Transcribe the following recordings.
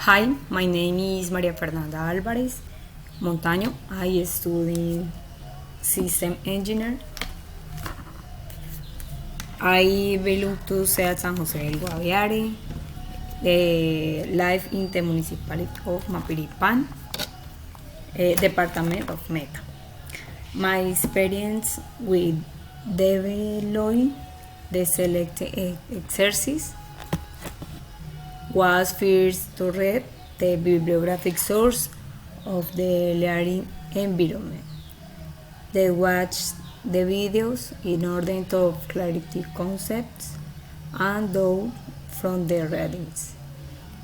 Hi, my name is Maria Fernanda Álvarez Montaño. I study System Engineer. I belong to Ciudad San José del Guaviare, live in the municipality of Mapiripán, Department of Meta. My experience with developing the selected exercise was first to read the bibliographic source of the learning environment. They watched the videos in order to clarify concepts and those from the readings.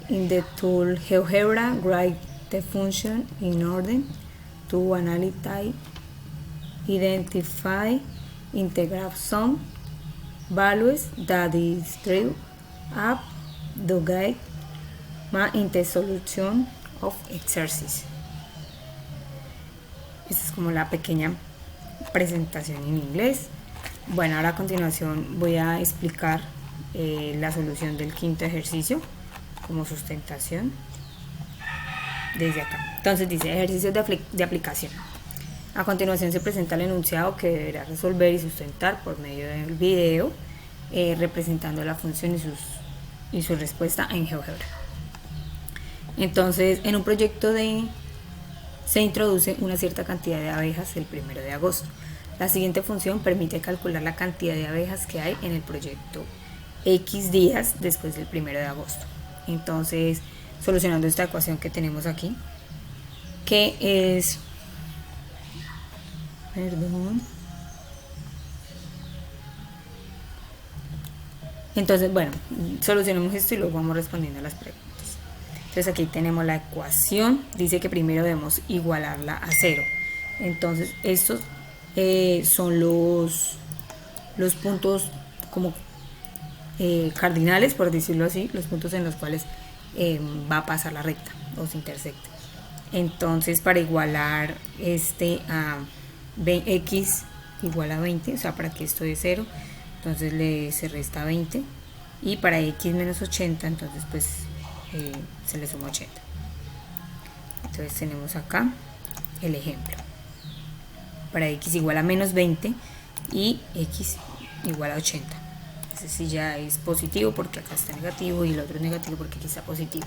In the tool GeoGebra, write the function in order to analyze, identify, integrate some values that is true up the guide in the solution of exercise. Esta es como la pequeña presentación en inglés. Bueno, ahora a continuación voy a explicar la solución del quinto ejercicio como sustentación desde acá. Entonces dice ejercicios de aplicación. A continuación se presenta el enunciado que deberá resolver y sustentar por medio del video representando la función y su respuesta en GeoGebra. Entonces, en un proyecto se introduce una cierta cantidad de abejas el 1 de agosto. La siguiente función permite calcular la cantidad de abejas que hay en el proyecto X días después del 1 de agosto. Entonces, solucionando esta ecuación que tenemos aquí, que es... Entonces, bueno, solucionemos esto y luego vamos respondiendo a las preguntas. Entonces aquí tenemos la ecuación, dice que primero debemos igualarla a 0. Entonces estos son los puntos como cardinales, por decirlo así, los puntos en los cuales va a pasar la recta o se intersecta. Entonces para igualar a x igual a 20, o sea, para que esto dé 0, entonces se resta 20, y para x menos 80, entonces pues se le suma 80. Entonces tenemos acá el ejemplo. Para x igual a menos 20 y x igual a 80. Ese sí ya es positivo porque acá está negativo y el otro es negativo porque aquí está positivo.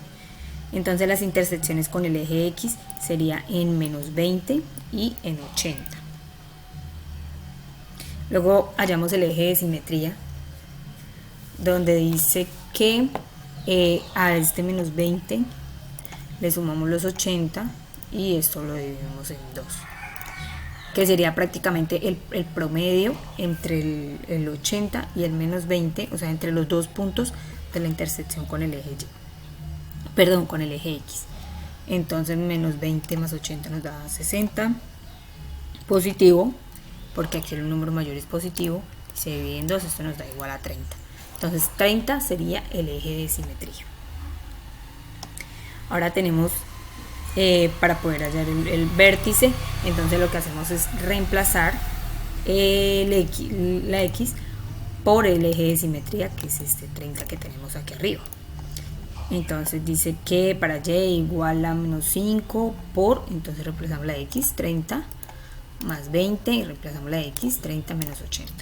Entonces las intersecciones con el eje x sería en menos 20 y en 80. Luego hallamos el eje de simetría, donde dice que a este menos 20 le sumamos los 80 y esto lo dividimos en 2, que sería prácticamente el promedio entre el 80 y el menos 20, o sea, entre los dos puntos de la intersección con el eje con el eje X. Entonces menos 20 más 80 nos da 60, positivo, porque aquí el número mayor es positivo, se divide en 2, esto nos da igual a 30. Entonces 30 sería el eje de simetría. Ahora tenemos para poder hallar el vértice, entonces lo que hacemos es reemplazar la x por el eje de simetría, que es este 30 que tenemos aquí arriba. Entonces dice que para y igual a menos 5 entonces reemplazamos la x, 30 más 20, y reemplazamos la x, 30 menos 80.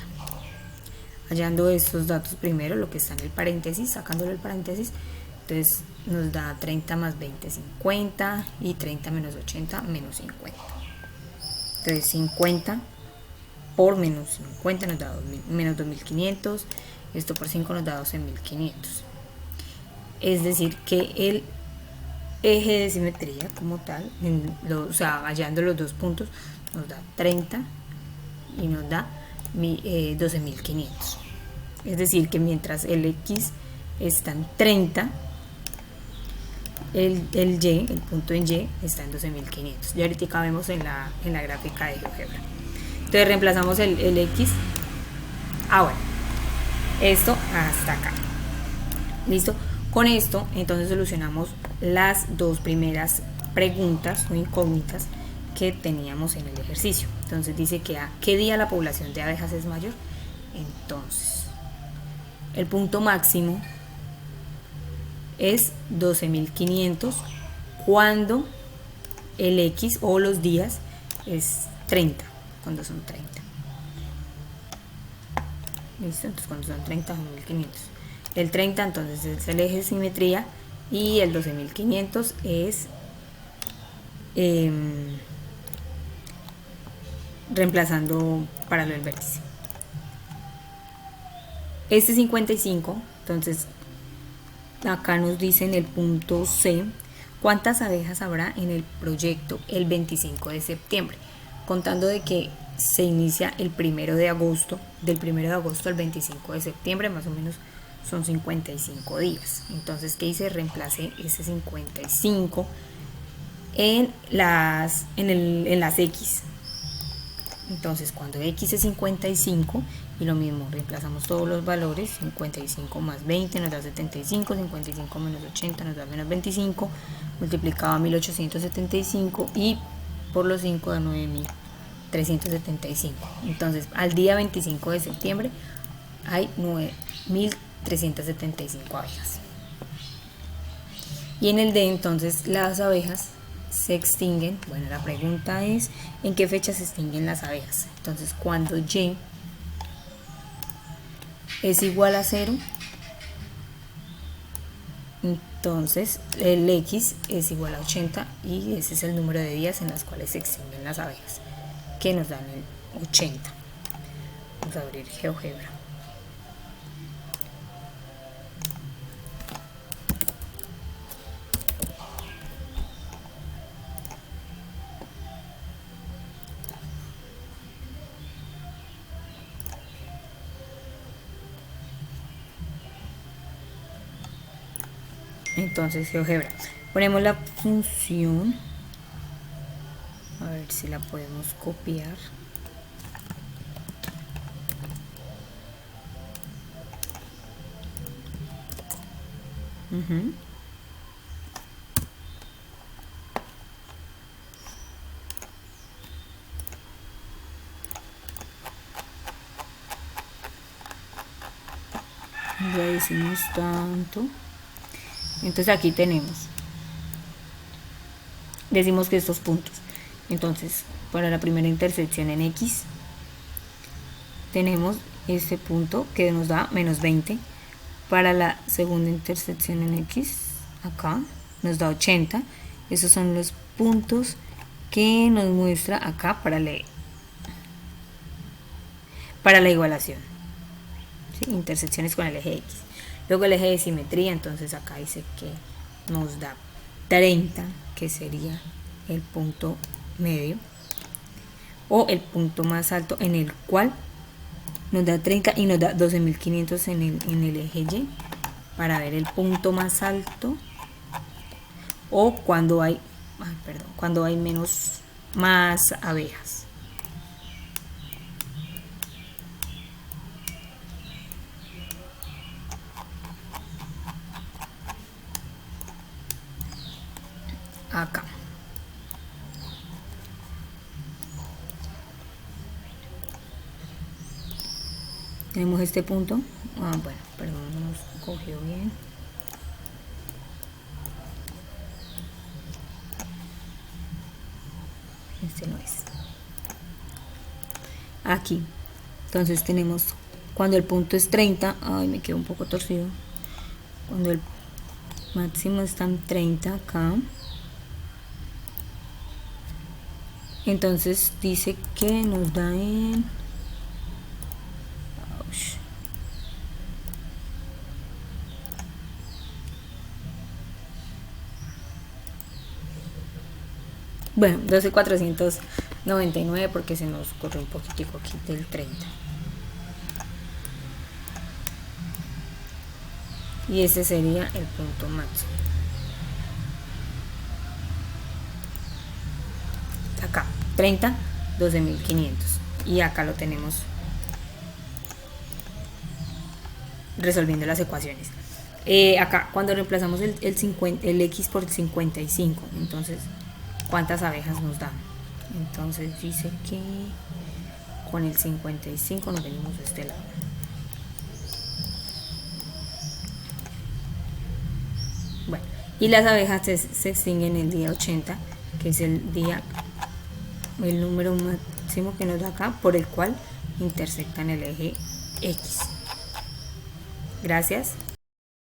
Hallando estos datos primero, lo que está en el paréntesis, sacándolo del paréntesis, entonces nos da 30 más 20, 50, y 30 menos 80, menos 50. Entonces 50 por menos 50 nos da menos 2500, esto por 5 nos da 12500. Es decir, que el eje de simetría como tal, o sea, hallando los dos puntos, nos da 30 y nos da 12.500. Es decir, que mientras el x está en 30, el punto en y está en 12.500. Y ahorita vemos en la gráfica de GeoGebra. Entonces reemplazamos el x. Bueno, esto hasta acá. ¿Listo? Con esto, entonces solucionamos las dos primeras preguntas o incógnitas que teníamos en el ejercicio. Entonces dice que a qué día la población de abejas es mayor. Entonces el punto máximo es 12.500 cuando el X o los días es 30, cuando son 30. ¿Listo? Entonces cuando son 30 son 1500. El 30 entonces es el eje de simetría y el 12.500 es reemplazando paralelo al vértice. Este 55, entonces acá nos dice en el punto C cuántas abejas habrá en el proyecto el 25 de septiembre, contando de que se inicia el 1 de agosto, del 1 de agosto al 25 de septiembre, más o menos son 55 días. Entonces, ¿qué hice? Reemplacé ese 55 en las X. Entonces, cuando X es 55, y lo mismo, reemplazamos todos los valores, 55 más 20 nos da 75, 55 menos 80 nos da menos 25, multiplicado a 1875 y por los 5 da 9.375. Entonces, al día 25 de septiembre hay 9.375 abejas. Y en el D, entonces, las abejas se extinguen. Bueno, la pregunta es ¿en qué fecha se extinguen las abejas? Entonces, cuando Y es igual a 0, entonces el X es igual a 80 y ese es el número de días en los cuales se extinguen las abejas, que nos dan el 80. Vamos a abrir GeoGebra. Entonces, GeoGebra, ponemos la función, a ver si la podemos copiar. Ya decimos tanto. Entonces aquí decimos que estos puntos, entonces para la primera intersección en X tenemos este punto que nos da menos 20, para la segunda intersección en X acá nos da 80, esos son los puntos que nos muestra acá para la igualación, ¿sí? Intersecciones con el eje X. Luego el eje de simetría, entonces acá dice que nos da 30, que sería el punto medio o el punto más alto, en el cual nos da 30 y nos da 12.500 en el eje Y para ver el punto más alto, o cuando hay más abejas. Acá tenemos este punto. Bueno, perdón, no nos cogió bien. Este no es. Aquí entonces tenemos cuando el punto es 30, ay, me quedó un poco torcido, cuando el máximo está en 30 acá, entonces dice que nos da en bueno, 12.499 porque se nos corrió un poquitico aquí del 30. Y ese sería el punto máximo. Acá, 30, 12.500. Y acá lo tenemos resolviendo las ecuaciones. Acá, cuando reemplazamos el X por el 55, entonces, ¿cuántas abejas nos dan? Entonces dice que con el 55 nos venimos de este lado. Y las abejas se extinguen el día 80, que es el número máximo que nos da acá, por el cual intersectan el eje X. Gracias.